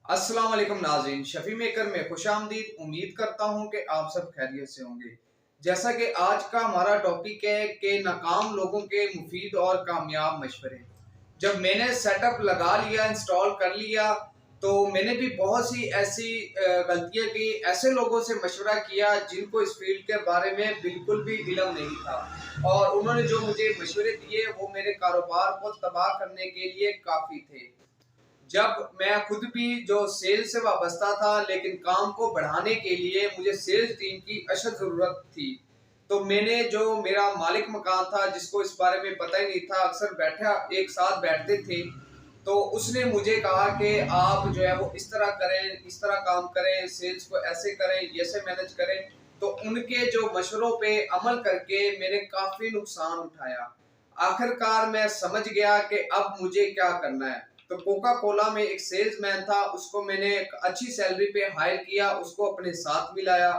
अस्सलाम वालेकुम नाज़रीन, शफी मेकर में खुश आमदीद। उम्मीद करता हूँ कि आप सब खैरियत से होंगे। जैसा कि आज का हमारा टॉपिक है कि नाकाम लोगों के मुफीद और कामयाब मशवरे। जब मैंने सेटअप लगा लिया, इंस्टॉल कर लिया, तो मैंने भी बहुत सी ऐसी गलतियां की, ऐसे लोगों से मशवरा किया जिनको इस फील्ड के बारे में बिल्कुल भी इल्म नहीं था, और उन्होंने जो मुझे मशवरे दिए वो मेरे कारोबार को तबाह करने के लिए काफ़ी थे। जब मैं खुद भी जो सेल से वाबस्ता था, लेकिन काम को बढ़ाने के लिए मुझे सेल्स टीम की अशद ज़रूरत थी, तो मैंने जो मेरा मालिक मकान था जिसको इस बारे में पता ही नहीं था, अक्सर बैठा एक साथ बैठते थे, तो उसने मुझे कहा कि आप जो है वो इस तरह करें, इस तरह काम करें, सेल्स को ऐसे करें, ऐसे मैनेज करें। तो उनके जो मशवरों पे अमल करके मैंने काफ़ी नुकसान उठाया। आखिरकार मैं समझ गया कि अब मुझे क्या करना है। तो कोका कोला में एक सेल्समैन था, उसको मैंने एक अच्छी सैलरी पे हायर किया, उसको अपने साथ मिलाया,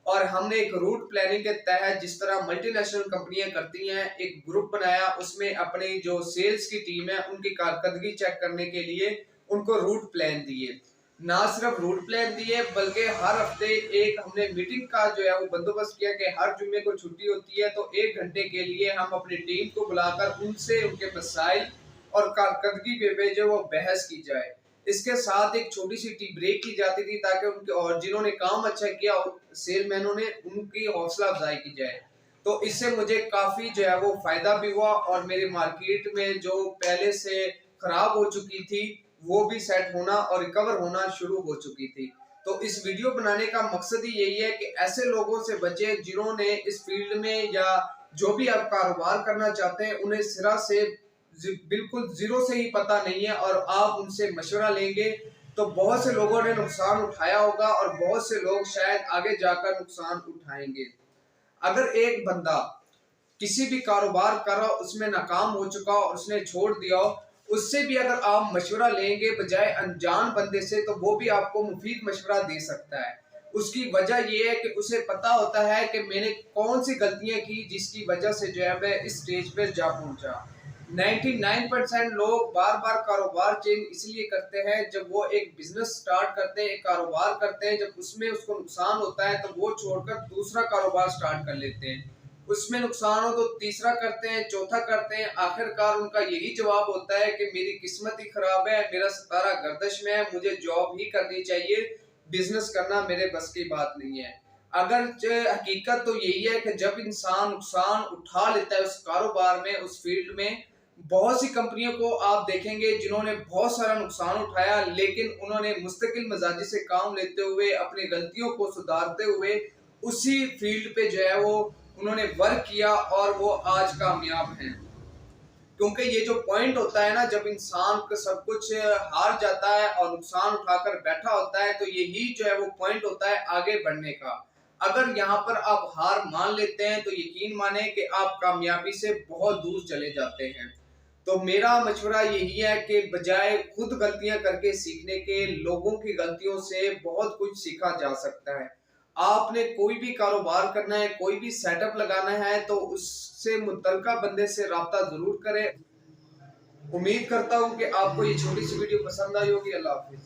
और हमने एक रूट प्लानिंग के तहत, जिस तरह मल्टीनेशनल कंपनियां करती हैं, एक ग्रुप बनाया। उसमें अपनी जो सेल्स की टीम है उनकी कारकर्दगी चेक करने के लिए उनको रूट प्लान दिए। ना सिर्फ रूट प्लान दिए, बल्कि हर हफ्ते एक हमने मीटिंग का जो है वो बंदोबस्त किया कि हर जुम्मे को छुट्टी होती है तो 1 घंटे के लिए हम अपनी टीम को बुलाकर उनसे उनके मसाइल और कारकर्दगी पे जो वो बहस की जाए। इसके साथ एक छोटी सी टी ब्रेक की जाती थी, ताकि उनके और जिन्होंने काम अच्छा किया सेलमैनों ने उनकी हौसला अफजाई की जाए। तो इससे मुझे काफ़ी जो है वो फ़ायदा भी हुआ, और मेरी मार्केट में जो पहले से ख़राब हो चुकी थी वो भी सेट होना और रिकवर होना शुरू हो चुकी थी। तो इस वीडियो बनाने का मकसद ही यही है कि ऐसे लोगों से बचे जिन्होंने इस फील्ड में, या जो भी आप कारोबार करना चाहते हैं, उन्हें सिरा से बिल्कुल ज़ीरो से ही पता नहीं है, और आप उनसे मशवरा लेंगे तो बहुत से लोगों ने नुकसान उठाया होगा, और बहुत से लोग शायद आगे जाकर नुकसान उठाएंगे। अगर एक बंदा किसी भी कारोबार कर रहा हो, उसमें नाकाम हो चुका हो और उसने छोड़ दिया हो, उससे भी अगर आप मशवरा लेंगे बजाय अनजान बंदे से, तो वो भी आपको मुफीद मशवरा दे सकता है। उसकी वजह ये है कि उसे पता होता है कि मैंने कौन सी गलतियां की जिसकी वजह से जो है मैं इस स्टेज पर जा पहुंचा। 99% लोग बार बार कारोबार चेंज इसलिए करते हैं, जब वो एक बिजनेस स्टार्ट करते हैं, एक कारोबार करते हैं, जब उसमें उसको नुकसान होता है तो वो छोड़कर दूसरा कारोबार स्टार्ट कर लेते हैं। उसमें नुकसान हो तो तीसरा करते हैं, चौथा करते हैं, आखिरकार उनका यही जवाब होता है कि मेरी किस्मत ही खराब है, मेरा सितारा गर्दिश में है, मुझे जॉब ही करनी चाहिए, बिजनेस करना मेरे बस की बात नहीं है। अगर हकीकत तो यही है कि जब इंसान नुकसान उठा लेता है उस कारोबार में, उस फील्ड में, बहुत सी कंपनियों को आप देखेंगे जिन्होंने बहुत सारा नुकसान उठाया, लेकिन उन्होंने मुस्तकिल मिजाजी से काम लेते हुए, अपनी गलतियों को सुधारते हुए उसी फील्ड पे जो है वो उन्होंने वर्क किया, और वो आज कामयाब हैं। क्योंकि ये जो पॉइंट होता है ना, जब इंसान को सब कुछ हार जाता है और नुकसान उठाकर बैठा होता है, तो यही जो है वो पॉइंट होता है आगे बढ़ने का। अगर यहाँ पर आप हार मान लेते हैं तो यकीन माने कि आप कामयाबी से बहुत दूर चले जाते हैं। तो मेरा मशवरा यही है कि बजाय खुद गलतियां करके सीखने के, लोगों की गलतियों से बहुत कुछ सीखा जा सकता है। आपने कोई भी कारोबार करना है, कोई भी सेटअप लगाना है, तो उससे मुतल्लिका बंदे से राब्ता जरूर करें। उम्मीद करता हूँ कि आपको ये छोटी सी वीडियो पसंद आई होगी। अल्लाह हाफिज।